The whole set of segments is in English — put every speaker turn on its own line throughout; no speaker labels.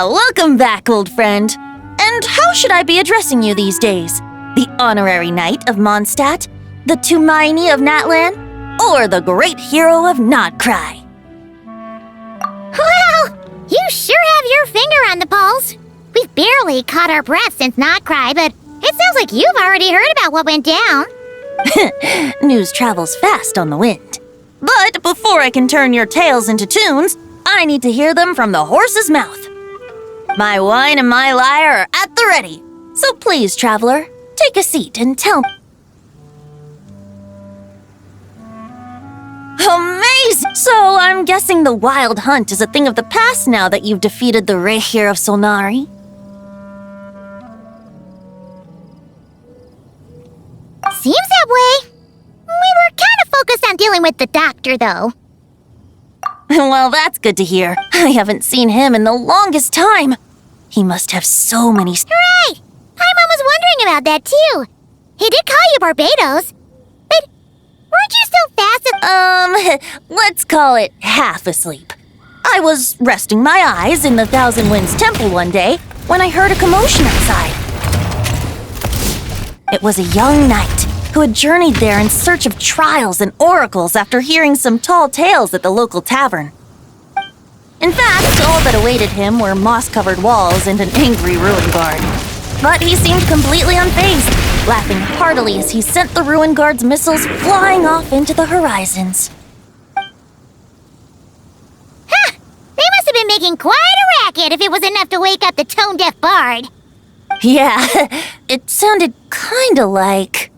Welcome back, old friend. And how should I be addressing you these days? The honorary knight of Mondstadt? The Tumaini of Natlan? Or the great hero of Nodcry?
Well, you sure have your finger on the pulse. We've barely caught our breath since Nodcry, but it sounds like you've already heard about what went down.
News travels fast on the wind. But before I can turn your tales into tunes, I need to hear them from the horse's mouth. My wine and my lyre are at the ready. So please, traveler, take a seat and tell me. Amazing! So I'm guessing the wild hunt is a thing of the past now that you've defeated the Rehir of Solnari.
Seems that way. We were kind of focused on dealing with the doctor, though.
Well, that's good to hear. I haven't seen him in the longest time. He must have so many...
Right! Paimon was wondering about that, too. He did call you Barbados, but weren't you still fast
let's call it half asleep. I was resting my eyes in the Thousand Winds Temple one day when I heard a commotion outside. It was a young knight who had journeyed there in search of trials and oracles after hearing some tall tales at the local tavern. In fact, all that awaited him were moss-covered walls and an angry ruin guard. But he seemed completely unfazed, laughing heartily as he sent the ruin guard's missiles flying off into the horizons.
Ha! They must have been making quite a racket if it was enough to wake up the tone-deaf bard.
Yeah, it sounded kinda like...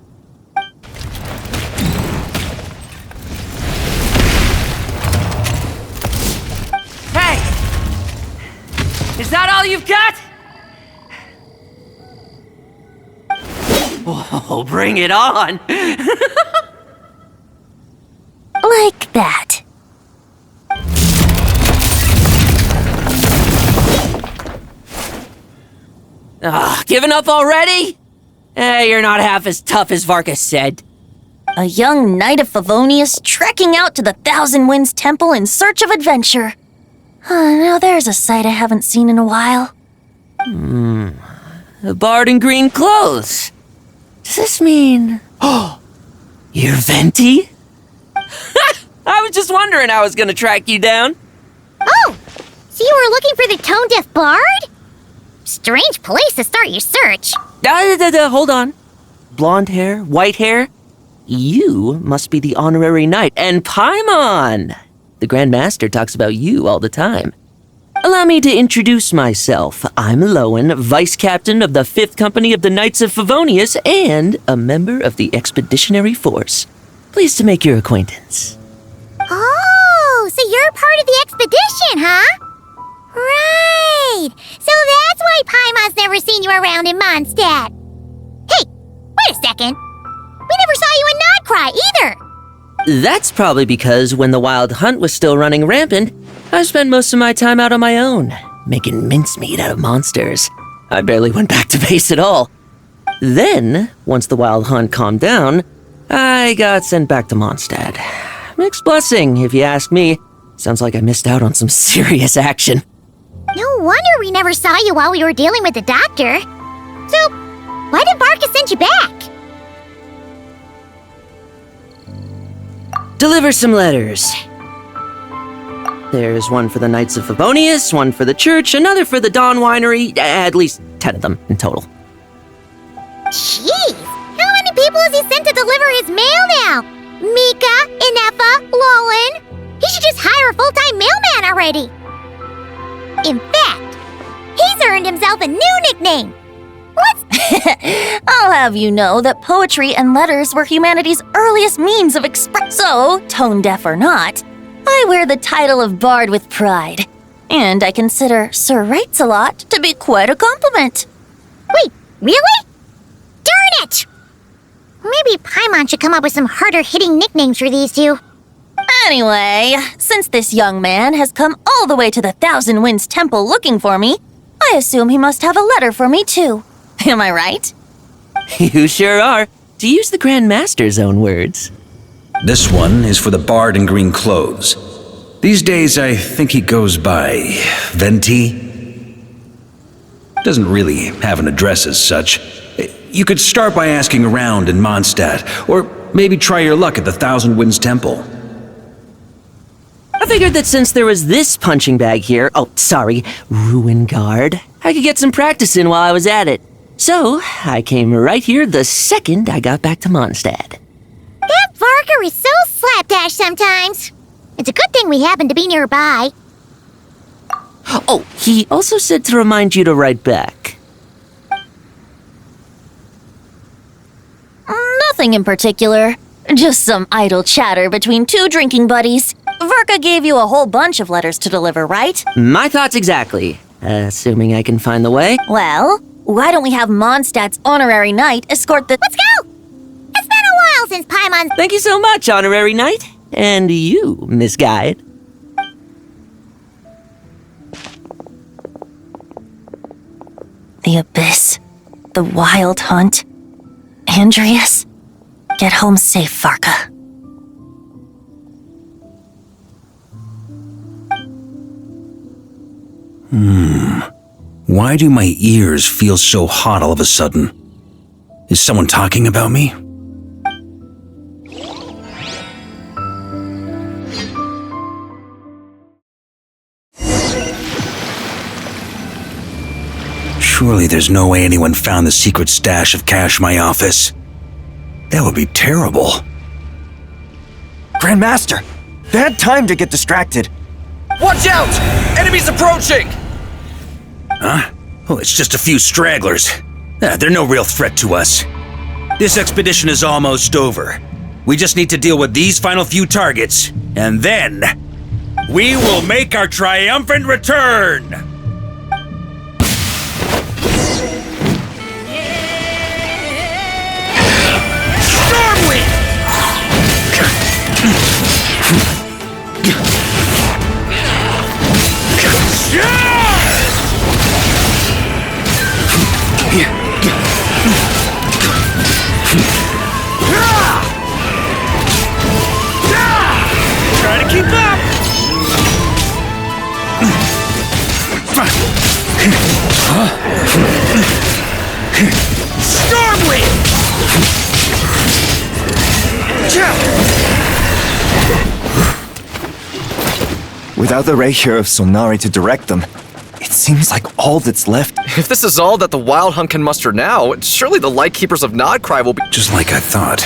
Hey! Is that all you've got? Oh, bring it on!
like that.
Giving up already? You're not half as tough as Varkas said.
A young knight of Favonius trekking out to the Thousand Winds Temple in search of adventure. Now there's a sight I haven't seen in a while.
A bard in green clothes. Does this mean... Oh, you're Venti? I was just wondering how I was gonna track you down.
Oh, so you were looking for the tone-deaf bard? Strange place to start your search.
Hold on. Blonde hair, white hair. You must be the honorary knight, and Paimon! The Grand Master talks about you all the time. Allow me to introduce myself. I'm Lowen, Vice Captain of the 5th Company of the Knights of Favonius and a member of the Expeditionary Force. Pleased to make your acquaintance.
Oh, so you're part of the expedition, huh? Right! So that's why Paimon's never seen you around in Mondstadt. Hey, wait a second. We never saw you in Nodcry either.
That's probably because when the Wild Hunt was still running rampant, I spent most of my time out on my own, making mincemeat out of monsters. I barely went back to base at all. Then, once the Wild Hunt calmed down, I got sent back to Mondstadt. Mixed blessing, if you ask me. Sounds like I missed out on some serious action.
No wonder we never saw you while we were dealing with the doctor. So, why did Barkas send you back?
Deliver some letters. There's one for the Knights of Favonius, one for the church, another for the Dawn Winery, at least 10 of them in total.
Jeez, how many people has he sent to deliver his mail now? Mika, Inefa, Lowen. He should just hire a full-time mailman already. In fact, he's earned himself a new nickname. What's...
I'll have you know that poetry and letters were humanity's earliest means of express. So, tone-deaf or not, I wear the title of Bard with pride. And I consider Sir Writes-a-Lot to be quite a compliment.
Wait, really? Darn it! Maybe Paimon should come up with some harder-hitting nicknames for these two.
Anyway, since this young man has come all the way to the Thousand Winds Temple looking for me, I assume he must have a letter for me too. Am I right?
You sure are, to use the Grand Master's own words.
This one is for the bard in green clothes. These days, I think he goes by Venti. doesn't really have an address as such. You could start by asking around in Mondstadt, or maybe try your luck at the Thousand Winds Temple.
I figured that since there was this punching bag here, ruin guard, I could get some practice in while I was at it. So, I came right here the second I got back to Mondstadt.
That Varker is so slapdash sometimes. It's a good thing we happen to be nearby.
Oh, he also said to remind you to write back.
Nothing in particular. Just some idle chatter between two drinking buddies. Verka gave you a whole bunch of letters to deliver, right?
My thoughts exactly. Assuming I can find the way.
Well, why don't we have Mondstadt's honorary knight escort the—
Let's go! It's been a while since Paimon's—
Thank you so much, honorary knight. And you, Miss Guide.
The abyss. The wild hunt. Andreas. Get home safe, Varka.
Why do my ears feel so hot all of a sudden? Is someone talking about me? Surely there's no way anyone found the secret stash of cash in my office. That would be terrible.
Grandmaster, bad time to get distracted.
Watch out! Enemies approaching!
Huh? Oh, it's just a few stragglers. They're no real threat to us. This expedition is almost over. We just need to deal with these final few targets, and then we will make our triumphant return! Stormwind! Try to keep up! Stormwind!
Without the ray here of Sonari to direct them, it seems like all that's left—
If this is all that the Wild Hunt can muster now, surely the Lightkeepers of Nodcry will be—
Just like I thought.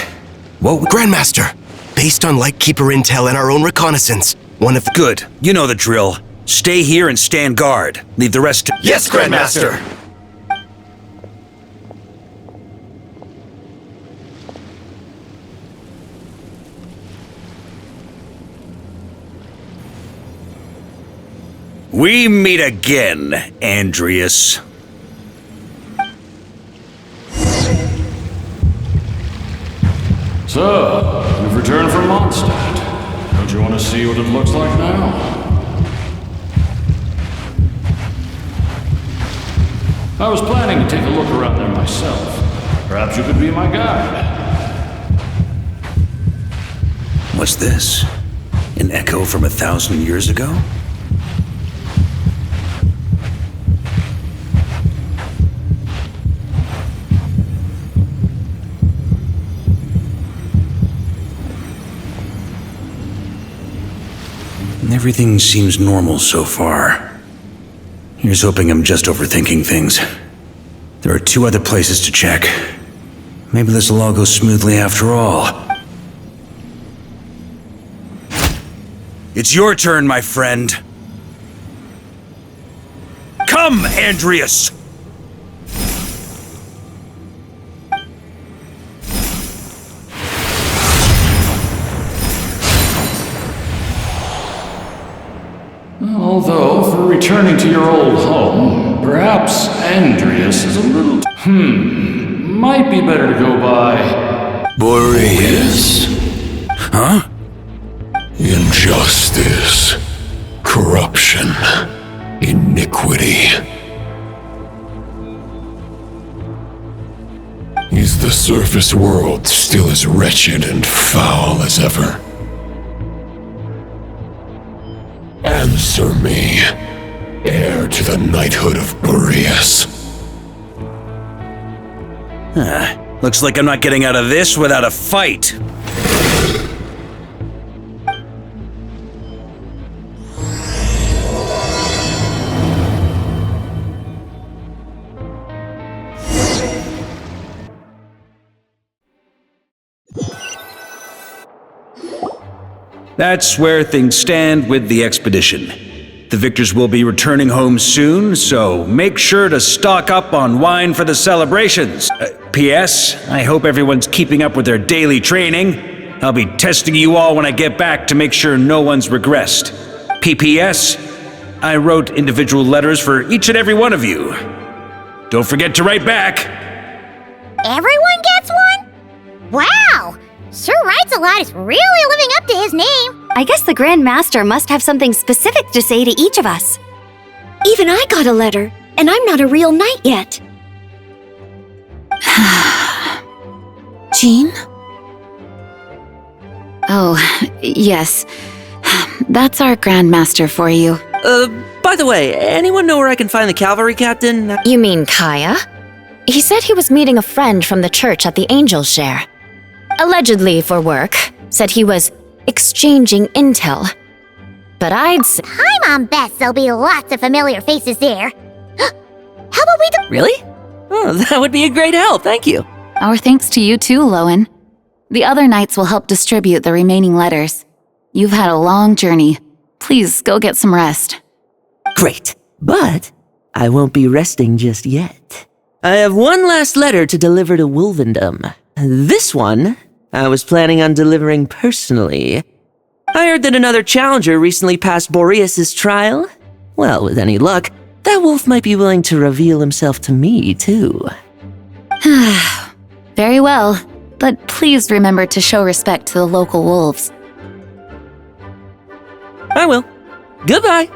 What?
Grandmaster, based on Lightkeeper intel and our own reconnaissance, one of the—
Good. You know the drill. Stay here and stand guard. Leave the rest to—
Yes, Grandmaster!
We meet again, Andreas.
So, you've returned from Mondstadt. Don't you want to see what it looks like now? I was planning to take a look around there myself. Perhaps you could be my guide.
What's this? An echo from 1,000 years ago? Everything seems normal so far. Here's hoping I'm just overthinking things. There are 2 other places to check. Maybe this will all go smoothly after all. It's your turn, my friend. Come, Andreas!
Although, for returning to your old home, perhaps Andreas is a little... Might be better to go by...
Boreas.
Huh?
Injustice. Corruption. Iniquity. Is the surface world still as wretched and foul as ever? Answer me, heir to the knighthood of Boreas.
Looks like I'm not getting out of this without a fight. That's where things stand with the expedition. The victors will be returning home soon, so make sure to stock up on wine for the celebrations. P.S. I hope everyone's keeping up with their daily training. I'll be testing you all when I get back to make sure no one's regressed. P.P.S. I wrote individual letters for each and every one of you. Don't forget to write back.
Everyone gets one? Wow! Sir Writes a Lot is really living up to his name.
I guess the Grand Master must have something specific to say to each of us. Even I got a letter, and I'm not a real knight yet.
Jean? Oh, yes. That's our Grand Master for you.
By the way, anyone know where I can find the cavalry captain?
You mean Kaya? He said he was meeting a friend from the church at the Angel Share. Allegedly for work. Said he was exchanging intel. But I'd say...
Paimon bets there'll be lots of familiar faces there. How about we do...
Really? Oh, that would be a great help, thank you.
Our thanks to you too, Lowen. The other knights will help distribute the remaining letters. You've had a long journey. Please go get some rest.
Great, but I won't be resting just yet. I have one last letter to deliver to Wolvendom. This one, I was planning on delivering personally. I heard that another challenger recently passed Boreas' trial. Well, with any luck, that wolf might be willing to reveal himself to me, too.
Very well, but please remember to show respect to the local wolves.
I will. Goodbye.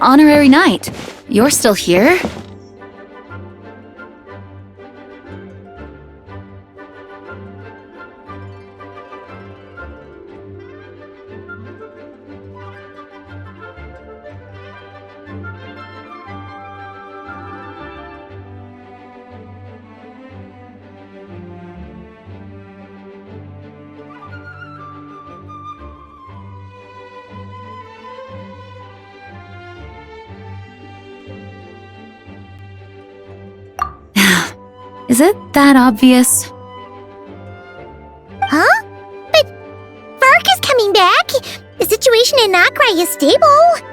Honorary Knight, you're still here? Is it that obvious?
Huh? But Vark is coming back. The situation in Nokrai is stable.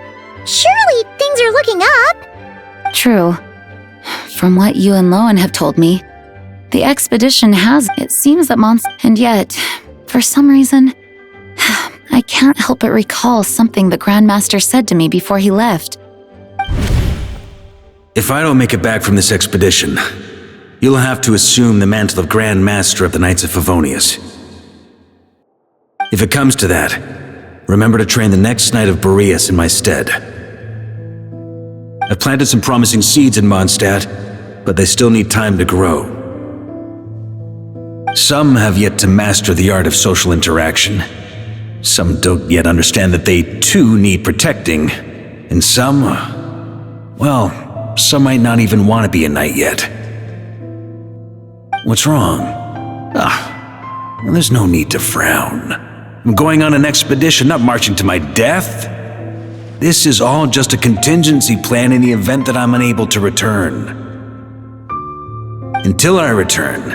Surely things are looking up.
True. From what you and Lowen have told me, the expedition has... It seems that And yet, for some reason, I can't help but recall something the Grandmaster said to me before he left.
If I don't make it back from this expedition, you'll have to assume the mantle of Grand Master of the Knights of Favonius. If it comes to that, remember to train the next Knight of Boreas in my stead. I've planted some promising seeds in Mondstadt, but they still need time to grow. Some have yet to master the art of social interaction. Some don't yet understand that they too need protecting. And some, well, some might not even want to be a knight yet. What's wrong? Well, there's no need to frown. I'm going on an expedition, not marching to my death. This is all just a contingency plan in the event that I'm unable to return. Until I return,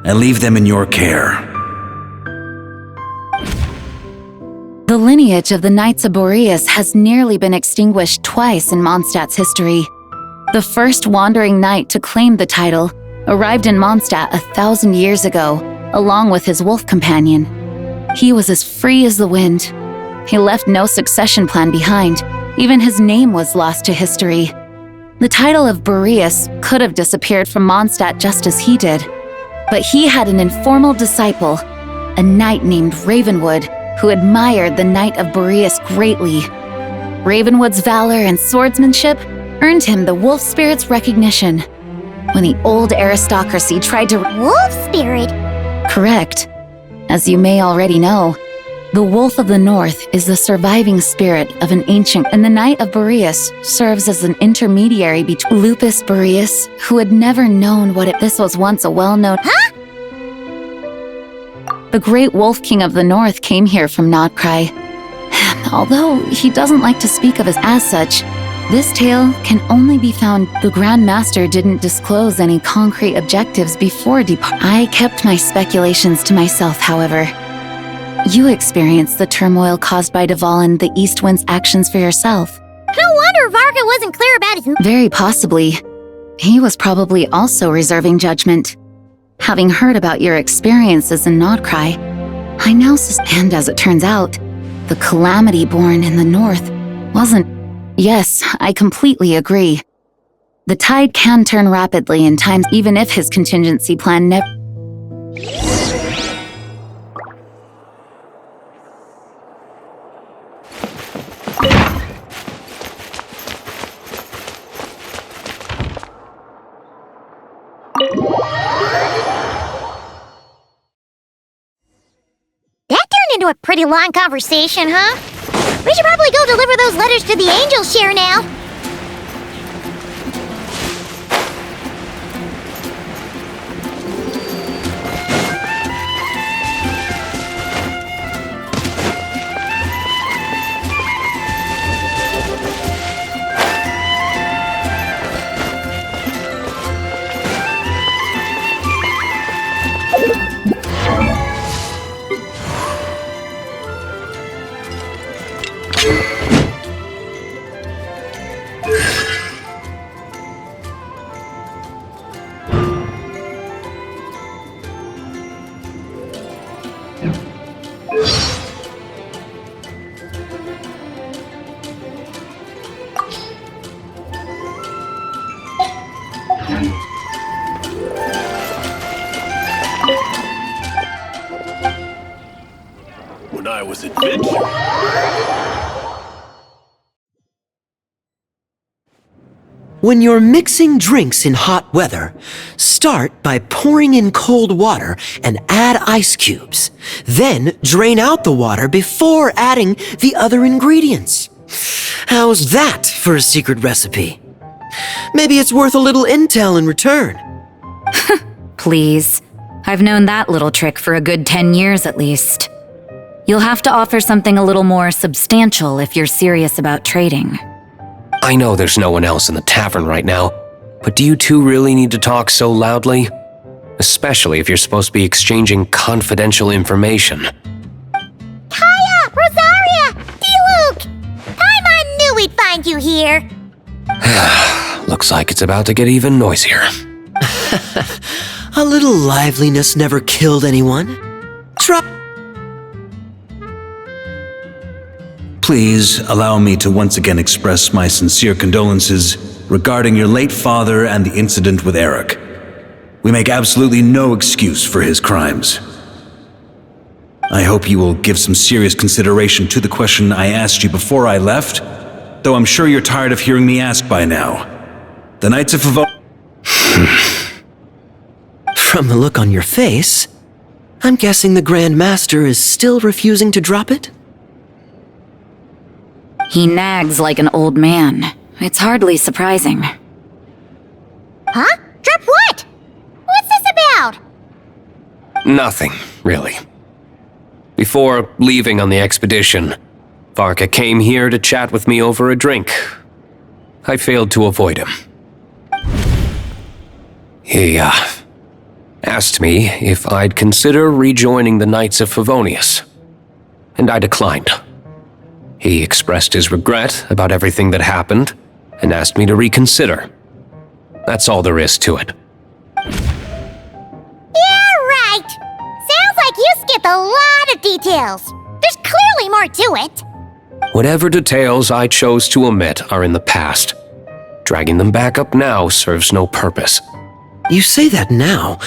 I leave them in your care.
The lineage of the Knights of Boreas has nearly been extinguished twice in Mondstadt's history. The first wandering knight to claim the title arrived in Mondstadt 1,000 years ago, along with his wolf companion. He was as free as the wind. He left no succession plan behind. Even his name was lost to history. The title of Boreas could have disappeared from Mondstadt just as he did. But he had an informal disciple, a knight named Ravenwood, who admired the Knight of Boreas greatly. Ravenwood's valor and swordsmanship earned him the Wolf Spirit's recognition. When the old aristocracy tried to—
Wolf Spirit?
Correct. As you may already know, the Wolf of the North is the surviving spirit of an ancient, and the Knight of Boreas serves as an intermediary between Lupus Boreas, who had never known this was once a well-known—
Huh?
The great Wolf King of the North came here from Nodcry. Although he doesn't like to speak of us as such, this tale can only be found. The Grand Master didn't disclose any concrete objectives before I kept my speculations to myself, however. You experienced the turmoil caused by Deval and the East Wind's actions for yourself.
No wonder Varga wasn't clear about his—
Very possibly. He was probably also reserving judgment. Having heard about your experiences in Nodcry, I now and as it turns out, the calamity born in the north wasn't— Yes, I completely agree. The tide can turn rapidly in times, even if his contingency plan never—
That turned into a pretty long conversation, huh? We should probably go deliver those letters to the Angel Share now.
When I was adventuring.
When you're mixing drinks in hot weather, start by pouring in cold water and add ice cubes. Then drain out the water before adding the other ingredients. How's that for a secret recipe? Maybe it's worth a little intel in return.
Please. I've known that little trick for a good 10 years at least. You'll have to offer something a little more substantial if you're serious about trading.
I know there's no one else in the tavern right now, but do you two really need to talk so loudly? Especially if you're supposed to be exchanging confidential information.
Kaya! Rosaria! D-Luke! Paimon knew we'd find you here!
Looks like it's about to get even noisier.
A little liveliness never killed anyone. Try.
Please allow me to once again express my sincere condolences regarding your late father and the incident with Eric. We make absolutely no excuse for his crimes. I hope you will give some serious consideration to the question I asked you before I left, though I'm sure you're tired of hearing me ask by now. The Knights of Favonius—
From the look on your face, I'm guessing the Grand Master is still refusing to drop it?
He nags like an old man. It's hardly surprising.
Huh? Drop what? What's this about?
Nothing, really. Before leaving on the expedition, Varka came here to chat with me over a drink. I failed to avoid him. He, asked me if I'd consider rejoining the Knights of Favonius, and I declined. He expressed his regret about everything that happened, and asked me to reconsider. That's all there is to it.
Yeah, right. Sounds like you skipped a lot of details. There's clearly more to it.
Whatever details I chose to omit are in the past. Dragging them back up now serves no purpose.
You say that now,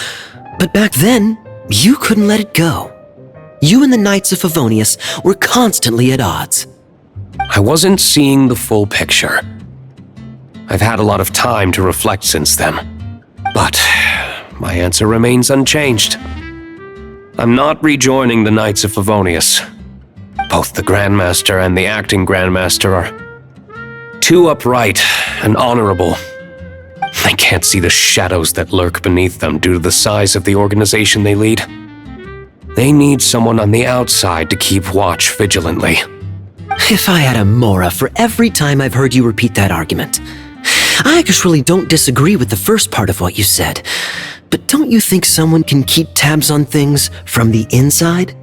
but back then, you couldn't let it go. You and the Knights of Favonius were constantly at odds.
I wasn't seeing the full picture. I've had a lot of time to reflect since then. But my answer remains unchanged. I'm not rejoining the Knights of Favonius. Both the Grandmaster and the acting Grandmaster are too upright and honorable. I can't see the shadows that lurk beneath them due to the size of the organization they lead. They need someone on the outside to keep watch vigilantly.
If I had a Mora for every time I've heard you repeat that argument. I actually don't disagree with the first part of what you said, but don't you think someone can keep tabs on things from the inside?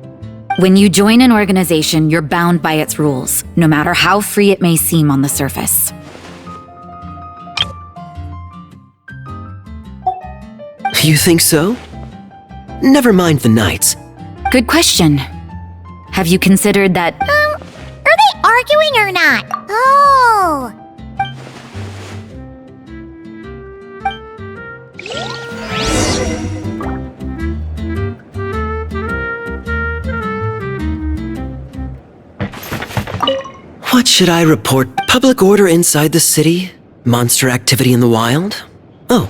When you join an organization, you're bound by its rules, no matter how free it may seem on the surface.
You think so? Never mind the Knights.
Good question. Have you considered that...
Are they arguing or not? Oh.
What should I report? Public order inside the city? Monster activity in the wild? Oh,